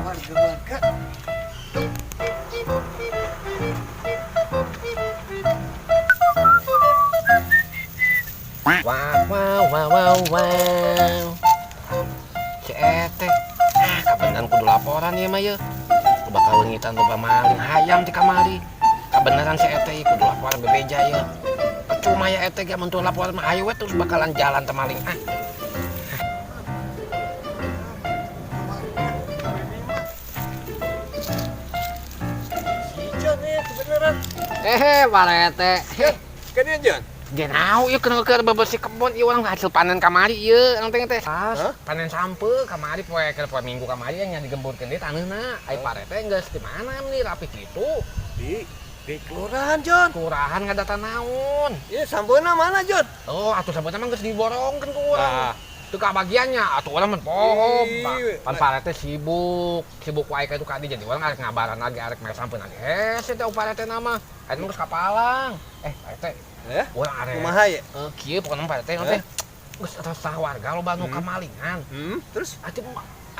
warga-warga. Wow. Si Ete. Kabeneran kudu laporan ya mah ya. Bakal wengitan loba maling hayam di kamari. Kabeneran si Ete kudu laporan bebeja ya. Cuma ya Ete ge mun teu laporan mah hayu we terus bakalan jalan teh maling. Si John ya kebeneran. Pak Ete. Kan ya John? Genau ieu keur bebersih kebon ieu urang hasil panen kamari ieu urang teh Hah? panen sampe kamari poe minggu kamari nya digemburkeun deui taneuhna. Ai Pak Ete geus di mana nih rapi kitu? Di kelurahan John. Kelurahan ngadata naon? Ya sampeuna mana John? Oh, atuh sabutna mah geus diborongkeun ku urang. Teu kabagiannya atuh urang mah poho. Pan Pak Ete sibuk wae ka itu kadi jadi urang arek ngabaran lagi arek mere sampeun lagi. Hese teh Pak Ete nama. Aya geus kapalang. Pak Ete. Ya? Urang arek. Kumaha ya? Kieu pokona Pak Ete teh. Geus resah warga loba nu kamalingan. Terus Atuh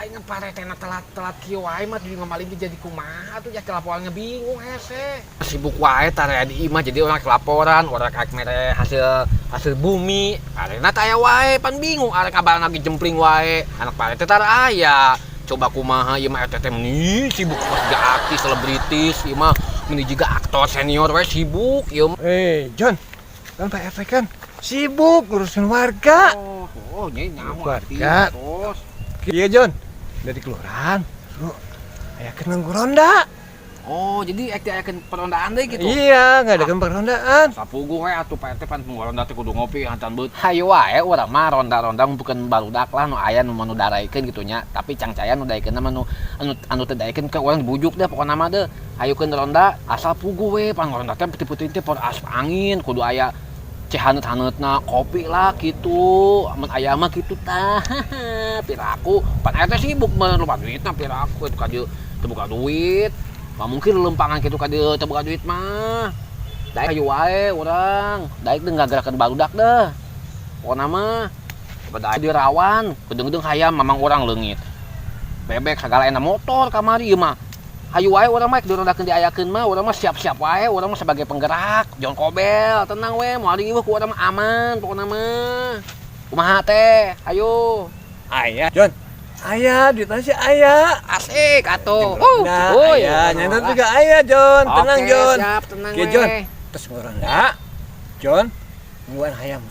aing Pak Ete na telat kieu wae mah jadi ngamaling jadi kumaha atuh jadi laporannya bingung hese. Sibuk wae tara di imah jadi urang laporan, urang arek mere hasil bumi. Arena teh aya wae pan bingung arek kabaran lagi jempling wae. Anak Pak Ete tara aya. Coba kumaha ieu mah Ete teh meni sibuk ga artis selebritis ieu mah meni juga aktor senior we sibuk ieu. John, kan Pak Ete kan sibuk ngurusin warga. Oh, nya nyaho Warga. terus. Iya John, dari kelurahan. Lu ayakeun ronda. Oh, jadi ayakeun perondaan deui gitu. Iya, ngadakeun perondaan. Sapugu we atuh Pak Ete pan ronda teh kudu ngopi hantan beut. Hayu wae urang mah ronda-ronda ngumpulkeun barudak lah nu aya nu manu daraikeun kitu nya. Tapi cangcayan nu daekeun mah anu teu daekeun ke urang dibujuk deh pokona mah deh. Hayukeun ronda asal pugu we pan ronda teh putih-putih teh por asap angin kudu aya ceh haneut-haneutna kopi lah gitu. Amun aya mah kitu tah. Piraku pan Ete sibuk mah lupa duitna piraku itu kadieu teu buka duit. Mah mungkin lempangan kitu kadieu teu buka duit mah. Daek hayu wae urang. Daek teh ngagerakeun barudak deh. Pokona mah pada di rawan, gedeng-gedeng hayam mamang urang leungit. Bebek sagala enak motor kamari ieu mah. Hayu wae urang mah dirondakeun diayakeun mah urang mah siap-siap wae urang mah sebagai penggerak. Jon Kobel, tenang we, moal diieuh ku urang mah aman pokona mah. Kumaha teh? Hayu. Aya John. Aya, duitnya sih aya. Asik atuh. Nah, aya, nyantet juga aya John. Tenang Oke, John. siap, tenang Oke we. John. Terus ngeronda. John, nguan hayam.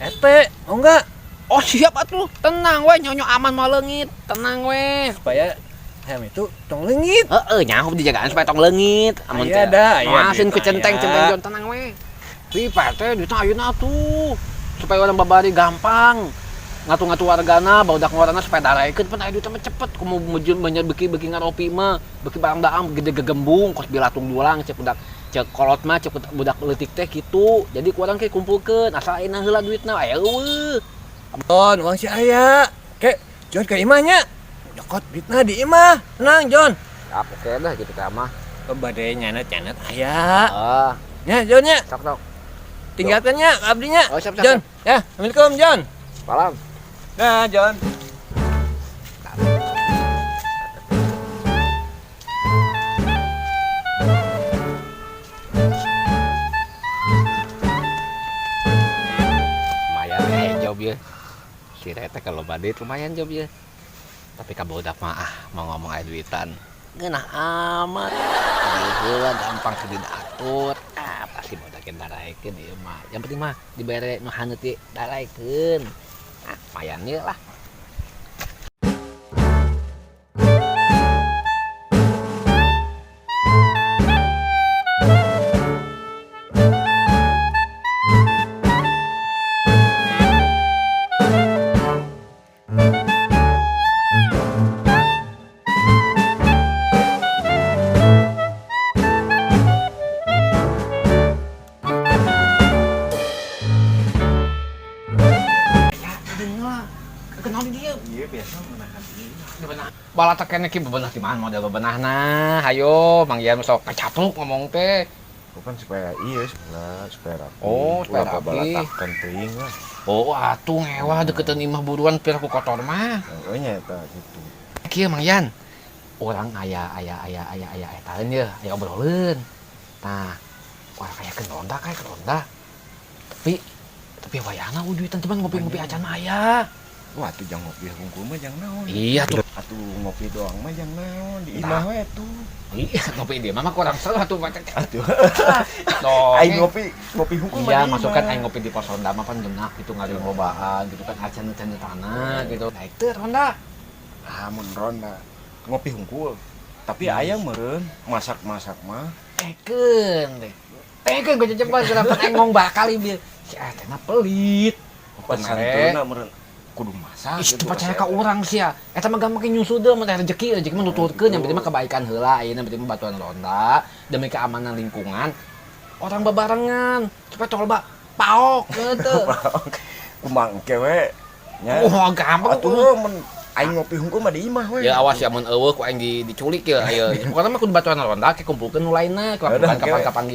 Ete, mau enggak? Oh siap atuh. Tenang we, nyonyo aman moal leungit. Tenang we. Supaya hayam itu tong leungit. Nyaho dijagaan supaya tong leungit. Amun Aya dah, aya maasin ku duitna, centeng aya. Jon tenang we. Pi Pak Ete duitna ayeuna atuh. Supaya orang babari gampang. Ngatu-ngatu wargana, barudak ngorana supaya daraikeun pan aya duitna mah cepet. Kumu mujun banyak beki ngaropi mah, beki barang daam gede gegembung kos bilatung dulang cek budak cek kolot mah cek budak leutik teh kitu. Jadi ku urang ke kumpulkeun asal ayeuna heula duitna aya eueuh. John, uang si aya. Oke, John ke imahnya. Nyokot duitna di imah. Tenang John. Siap oke dah gitu teh mah. Bade nyanet aya. Heeh. Ya John ya. Sok. Tinggalkannya abdinya. Oh, siap. John. Ya, Assalamualaikum John. Salam. Nah, John. Lumayan job ya. Si Rete kalau badit lumayan job ya. Tapi kabodak mah mau ngomong aya duitan. Geunah amat. Heula gampang ke diatur. Pasti bodakeun daraikeun ieu mah. Yang penting mah dibere nu haneut ge daraikeun. Lumayan ye lah. Kenal dia. Iya, biasa menahan diri. Bebenah. Bala teh kene ki bebenah di mana model bebenahna. Hayo, Mang Ian sok kacapluk ngomong teh. Bukan supaya iya supaya rapi. Oh, supaya Ulah rapi. babalatakan teuing lah. Oh, atuh ngewa deketan imah buruan pir ku kotor mah. Pokoknya eta gitu. Kieu Mang Ian. orang aya etaeun ya, aya obroleun. Nah, orang kayak ronda tapi wayahna ujuitan teman ngopi-ngopi acan aya. Wah, tuh jangan ngopi hungkul mah jangan naon. Iya tuh. Atuh ngopi doang mah jangan naon, di imah we tuh. Iya, ngopi dia mah kurang salah tuh baca. Atuh. Dong. Aing ngopi hungkul mah. Iya, masukkan aing ngopi di pos ronda mah pan geunah gitu ngalir lobaan gitu kan acan-acan tanah gitu. Baik teh ronda. Mun ronda ngopi hungkul. Tapi aya meureun masak-masak mah. Tekeun gue cepat kenapa aing ngomong bakal ieu. Si Atena pelit. Pasantuna meureun kudu masak. Ih, percaya ka urang sia. Eta mah gampang nyusul deh, mah rezeki mah nuturkeun yang penting mah kebaikan heula ayeuna penting mah batuan ronda demi keamanan lingkungan. Orang bebarengan, supaya coba paok gitu. Kumaha engke we nya. Oh, gampang atuh mun aing ngopi hungkul mah di imah we. Ya awas ya mun eueuh ku aing diculik ya ayeuna. Pokona mah kudu batuan ronda ke kumpulkeun nu lainna, kapan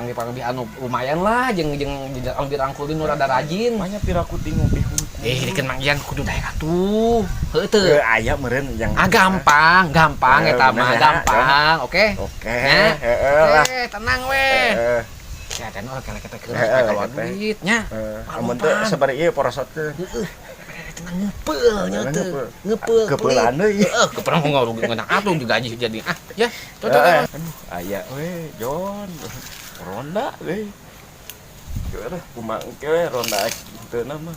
di anu lumayan lah jeung dirangkulin nu rada rajin. Manya piraku di ngopi hungkul. Dikeun Mang Ian kudu daek atuh. Heuh teu. Aya meureun yang gampang eta mah gampang. Oke. Heeh lah. Tenang we. Ya kan orang kelek kita keur kalau duit nya. Amun teu sabari ieu porosot teh. Tenang ngeupel nya teu. Ngeupel. Keupelan deui. Heeh, keupelan mah ngarugi ngeunang atuh juga gaji jadi. Ya, cocok. Aduh, aya we, Jon. Ronda we. Geueuh kumaha engke we ronda teu mah.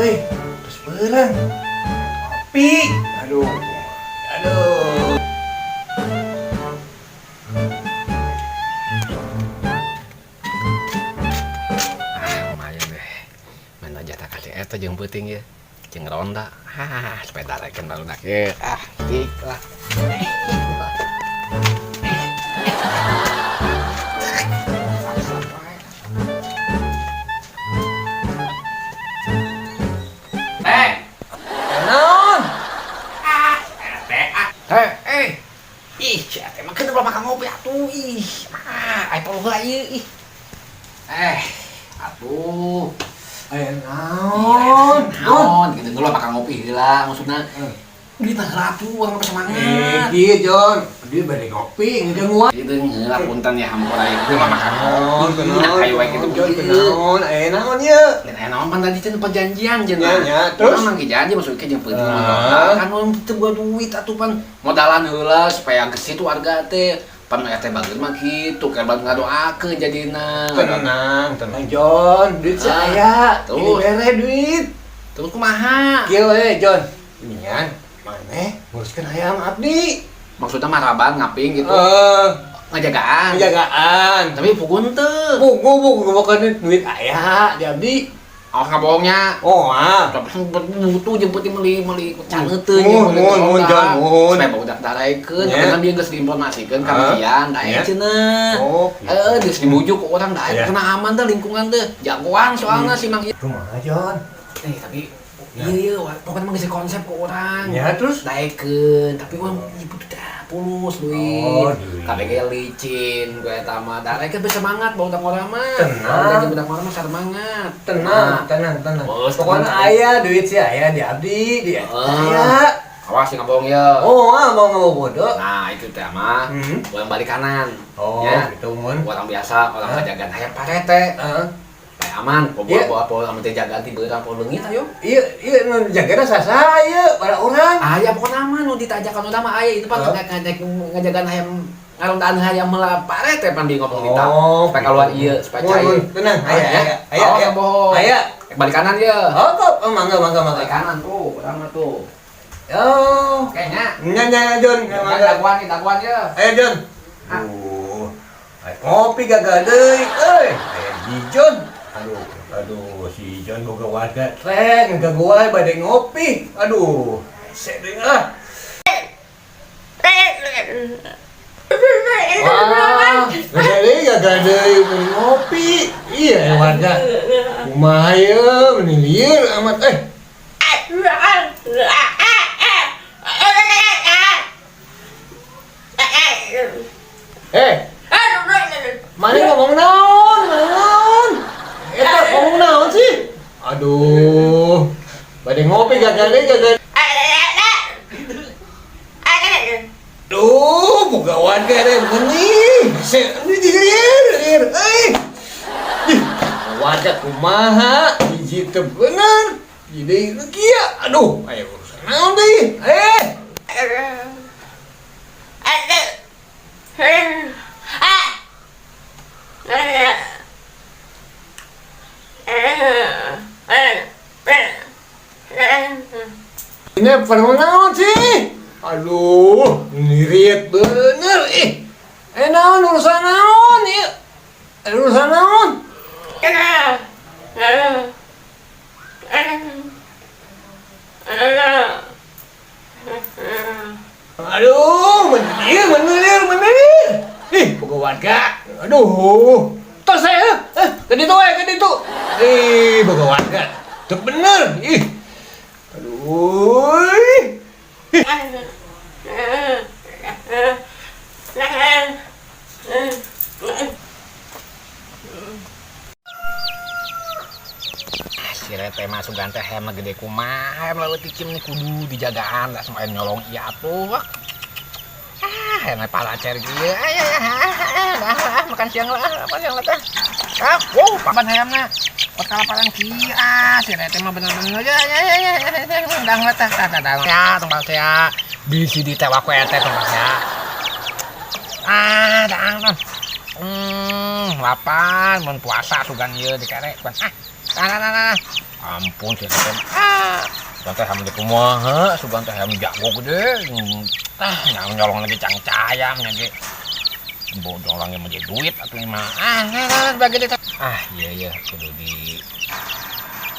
Terus berang. Kopi. Aduh. Lumayan deh. Main aja tak kasih eta jeung peuting ya. Jeung ronda. Sepeda rekeun barudak ye. Tik lah. Ih, siapa emang kena belum makan ngopi atuh, ih, ayo perlu gak ih. Atuh. Naon, gitu dulu makan ngopi heula maksudna. Kita ratu orang apa semangat. Iya, Jon. Dia bade ngopi, ngejeng gua. Itu heula punten ya hampura ieu mah makan ngopi. Ayo wae kitu Jon, naon? Naon ieu? Naon pan tadi cenah perjanjian cenah. Nya, terus urang mangke janji maksudnya jeung peuting kan teu buat duit atuh pan modalan heula supaya geus itu warga teh. Pan eta bageun mah kitu kan bal ngadoakeun jadina. Tenang Jon, duit saya. Terus bere duit. Terus kumaha? Kieu we, Jon. Inian, maneh nguruskeun hayam abdi. Maksudnya mah raban ngaping gitu. Ngajagaan. Tapi pugun teu. Buku bukan duit aya di abdi. Awas ngabohongnya. Tapi butuh jemput meuli kucang teu mun Jon. Supaya budak daraekeun, karena dia geus diinformasikeun ka Mian, daek cenah. Geus dibujuk ku urang daek kena aman teh lingkungan teh. Jagoan soalna si Mang Ieu. Kumaha Jon? Tapi iya, pokoknya mah geus konsep ku urang. Ya terus daekeun, tapi urang butuh pulus duit. KBG licin, gue eta mah darekeun teh semangat bawa urang mah. Tenang. Budak urang mah semangat. Tenang. Pokoknya aya duit sih aya di abdi, di aya. Awas yang ngomong ya. Mau bodoh. Nah, itu teh mah. Urang balik kanan. Gitu mun. Orang biasa, orang ngajagan hayang parete. Bae aman, bawa amun teh jagaan ti beurang poe leungit ayo. Iya, nu jagana sasa ieu para urang. Aya pokona mah nu ditajakan utama aya itu pan ngajagan hayang ngarondaan hayang meula parete pan di ngomong di tah. Supaya keluar ieu, supaya cair. Tenang, aya. Bohong. Aya. Balik kanan ye. Mangga. Balik kanan tuh, urang mah tuh. Kayaknya. Nya Jon, daguan ye. Ayo Jon. Ngopi gagah deui euy. Aya di Jon. Aduh, si Jon boga warga trek ngeganggu bade ngopi. Aduh, hese deui ah. Wah, gagah deui ngopi. Iya warga. Kumaha ye, meni lieur amat Aduh. Pada ngopi gagal. Duh, buka warga deh begini. Ini dir. Warga kumaha, hiji teu bener. Jadi kia. Aduh, ayo urusan naon deui? Ini pernah naon sih? Aduh, ngiriet bener naon urusan naon ya? Urusan naon? Aduh, bener. Buka warga. Aduh, tos saya. Ke ditu. Buka warga. Tuh bener. Aduh. Si Rete masuk gante hem gede kumaha hem lalu tikim nih kudu dijagaan tak semain nyolong iya tuh. Hem pala cer kieu. Makan siang lah teh. Wow, papan hayamna. Pot kalaparan kieu si Rete mah bener-bener ya. Dang lah tah. Ya, tempat saya bisi ditewak ku eta tempat saya. Dang. Lapan mun puasa sugan ieu dikere. Nah. Ampun sih kan. Tante ham di kumaha, sugan teh ham jago gede. Nyolong lagi cangcayam nya ge. Bodong lang yang menjadi duit atuh mah. Nah, bagi teh. Iya, kudu di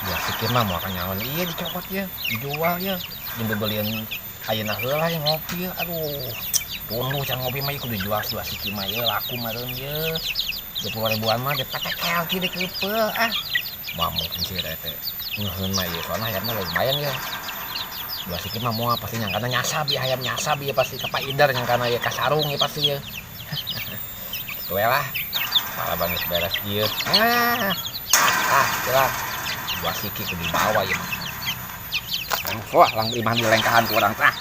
ya sikir mah mau akan nyawan iya dicopot ya, dijual ya. Jeung bebelian ayeuna heula yang ngopi ya. Aduh. Tuluh can ngopi mah kudu dijual dua sikir mah ya laku meureun ye. 20 ribuan mah dipatekel kieu dikeupeuh mungkin sih Rete ngeuheun mah ieu soalna hayamna lumayan ya. Dua sikit mah moal pasti nyangkana nyasab ya hayam nyasab ya pasti ka paidar nyangkana ya ka sarung ya pasti ya. Kitu we lah. Malah banget beres ieu. Jelas. Dua sikit kudu dibawa ya. Wah, lang imah dilengkahan ku urang tah.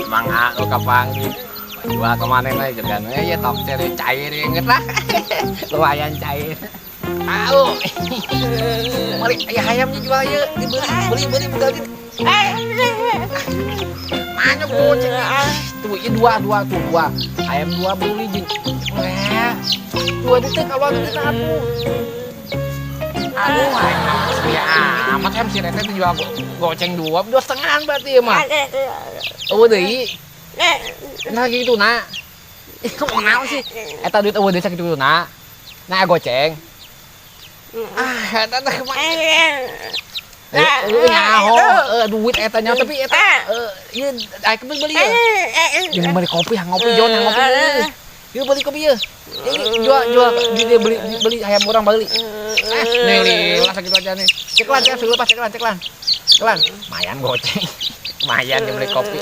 Mangga lo kapanggil jual kemana nih jangan ya top ceri cair inget lah lumayan cair tahu mari ayamnya jual ya dibeli bukan gitu mana boceng tuh ini dua ayam dua beli jeng dua detik kalau ada satu aduh ya amat em si Rete jual goceng dua setengahan berarti ya mah deh nah gitu nak mau naon sih eta duit eueuh desa gitu nak goceng eta teh nyaho duit eta nya tapi eta ieu aya kebeul beli ya jeung beli kopi ngopi jon ngopi ieu beli kopi ieu jual dia beli ayam orang beli nih lah segitu aja nih ceklan mayan goceng mayan dia beli kopi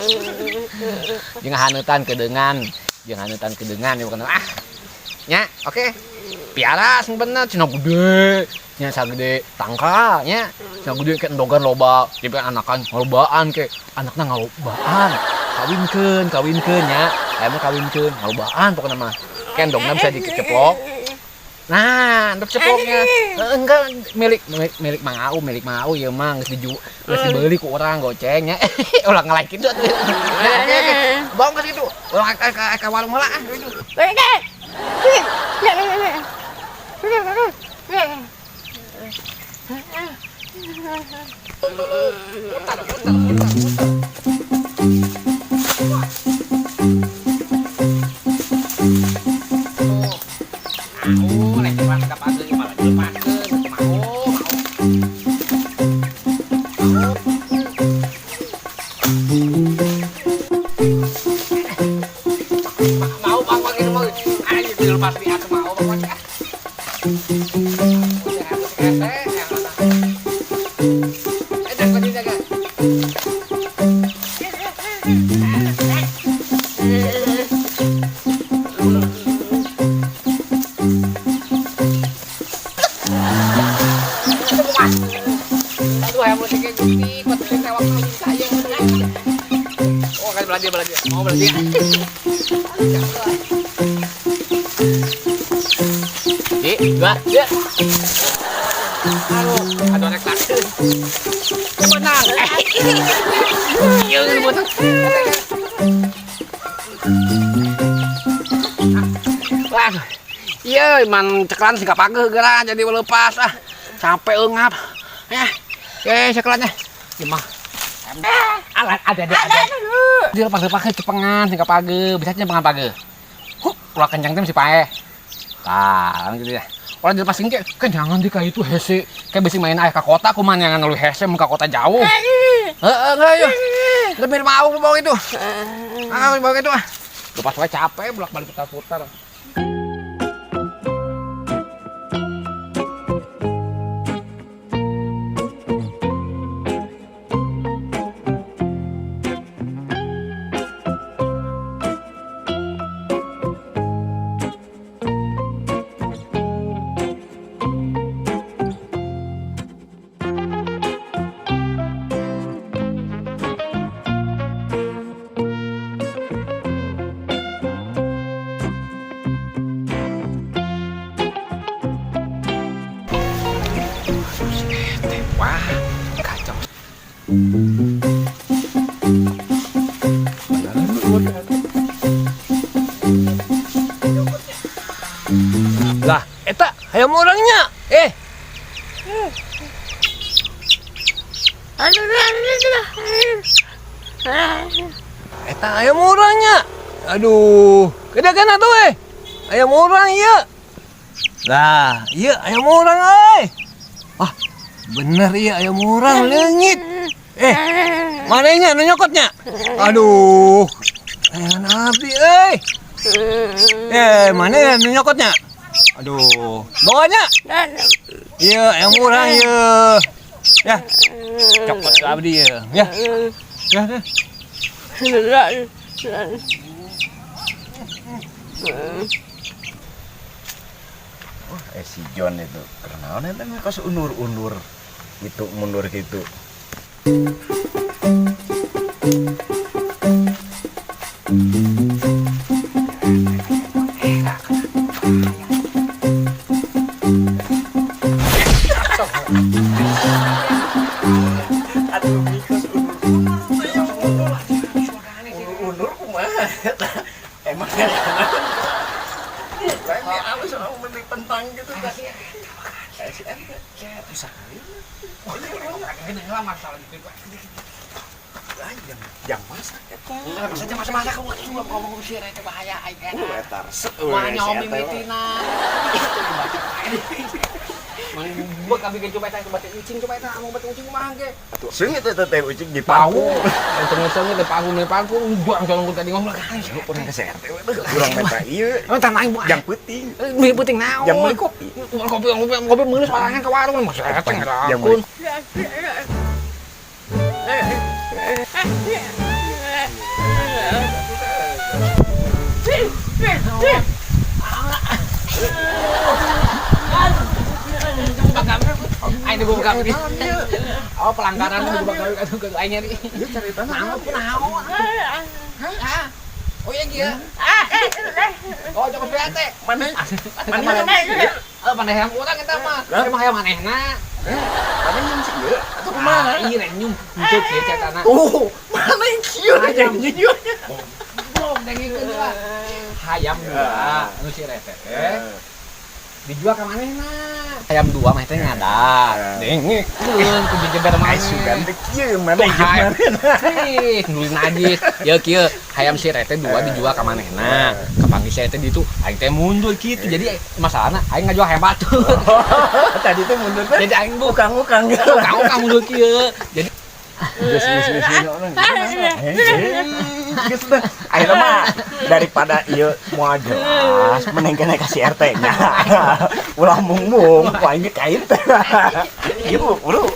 jeung hanutan kedengan ya bukan nya oke piara sing bener cenah gede nya sagede tangka nya cenah gede ke endogan loba jadi anakan ngalobaan ke anakna ngalobaan kawinkeun nya ayamna kawinkeun ngalobaan pokona mah kan dongna bisa dikeplok. Nah, untuk ceploknya enggak milik Mang Au ya Mang geus dibeli ku urang gocengnya. Ulah ngalain kitu atuh. Bawa ke situ. Ulah ka warung heula belajar. Mau belajar. Dua, ya. Aduh anak tak. Menang. Iya, menang. Wah, iya, man ceklan sih kapage geura jadi lepas ah. Capek eungap. Ceklannya. Gimana? Ada. Dia lepas cepengan sih kapage, bisa cepengan page. Keluar kencang tem si pae. Tah, gitu ya. Orang dilepas singke, kan jangan di kayak itu hese. Kayak besi main ayah ke kota, kuman yang ngeluh hese ke kota jauh. Enggak yuk. Lebih mau bawa itu. Bawa itu ah. Lepas wae capek, bolak-balik putar-putar. Wah, kacau. Lah, eta hayam orangnya. Eta ayam orangnya. Aduh, kedagan atuh ayam orang ieu. Lah, ieu ayam orang Ah, bener iya ayam orang leungit. Manehnya nu nyokotnya? Aduh. Ayan abdi mana nu nyokotnya? Aduh, bawanya? Iya, ayam orang ieu. Ya. Cokot ke abdi ya. Ya. Si John itu kenaon eta mah kos unur-unur gitu mundur gitu. Aduh mikos unur kumaha eta emang ini apa sih mau beli pentang gitu kan? Bisa kali. Ini lama masalah gitu Pak. Yang masak eta. Maksudnya masak kamu ngomong sih itu bahaya aja. Eta resep. Mah nyomi mitina. Mang buk abi coba eta coba ucing coba eta mau batu ucing mah ge. Seungit eta teh ucing di paku. Enteng-enteng teh paku buang colong tadi ngomong kan. Urang keser teh urang meta ieu. Tanah buang. Jang peuting. Beli peuting naon? Jang beli kopi. Kopi meuleuh sorangan ka warung mah eta ngarakeun. Aing dibuka ini. Oh, pelanggaran dibuka ke aing nyari. Ieu carita naon? Hah? Oh iya kieu. Oh, coba lihat teh. Mana yang urang eta mah. Emang hayang manehna. Mana yang kieu? Atuh kumaha? Ieu renyum untuk kieu cetana. Oh, mana yang kieu? Renyum. Belum dengeun lah. Hayam dua anu si rete teh. Dijual ka manehna. Ayam dua mah teh ngadat. Dengek ku dijeber mah. Ai sugan teh kieu mana jeung manehna. Nulis najis. Ya kieu hayam si rete dua dijual ka manehna. Kapanggih saya teh ditu aing teh mundur kitu. Jadi masalahna aing ngajual hayam batur. Tadi teh mundur teh. Jadi aing ukang-ukang mundur kieu. Jadi geus akhirnya mah daripada ieu moal jelas mending kena kasih RT-nya. Ulah mung-mung ku aing kain teh. Ieu buru.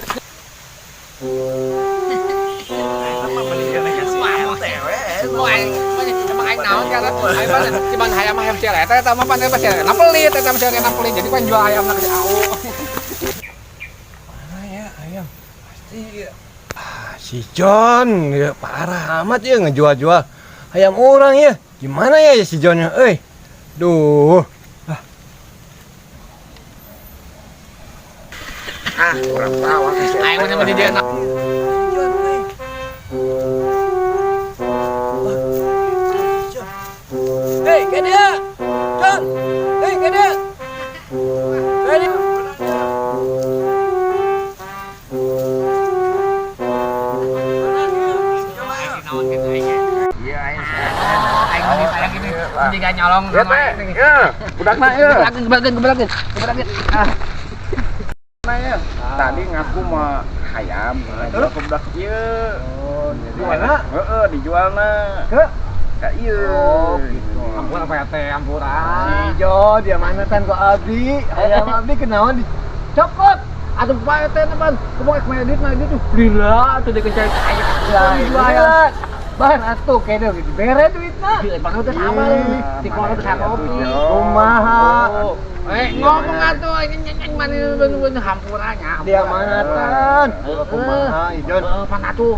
Aing naon karena aing mah cuman hayam cilet eta mah pan eta cilet. Pelit eta mah cilet pelit. Jadi pan jual hayamna ke AO. Mana ya ayam? Pasti Si John, ya parah amat ya ngejual-jual ayam orang ya. Gimana ya si Johnnya, Duh. Orang tahu. Ayo mana dia nak. John, kayak dia. John, kayak dia. Kayak dia. Jika nyolong Budakna ya. geberakin. Tadi ngaku mah ayam, jual ke budak ieu. Jualna? Heeh, dijualna. Ka ieu. Gitu. Ampun apa ya teh, ampun. Si John, dia mana kan kok Abdi? Ayam Abdi kenaon dicopot. Aduh bae teh teman. Kumaha kemana duit tuh. Lila atuh dikencai ayam. Jualan. Bahan atuh kene gitu. Bere duitna. Panggil teh sama. Di kono teh sama kopi. Kumaha? Ngomong atuh nyanyi mana bener-bener hampurannya. Dia mana tan? Kumaha John? Pan atuh.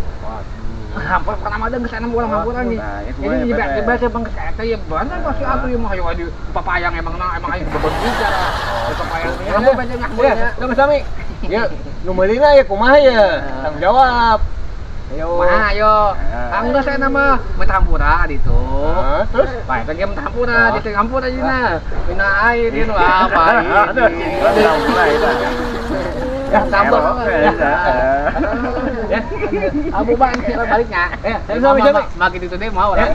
Hampur pernah ada kesana ulang hampuran nih. Jadi ibarat bang kesana ya bener pasti aku yang mau ayo papayang emang ayo beban bicara. Papayang ini. Kamu baca ngakunya. Sami. Ya, nu meulina ya kumaha ya? Tanggung jawab. Ayo. Kumaha ayo. Angga saya nama metahampura gitu. Terus bae teh game metahampura di hampura ayeuna. Dina air ieu apa ya tambah ya abu bang baliknya sami makin itu deh mau orang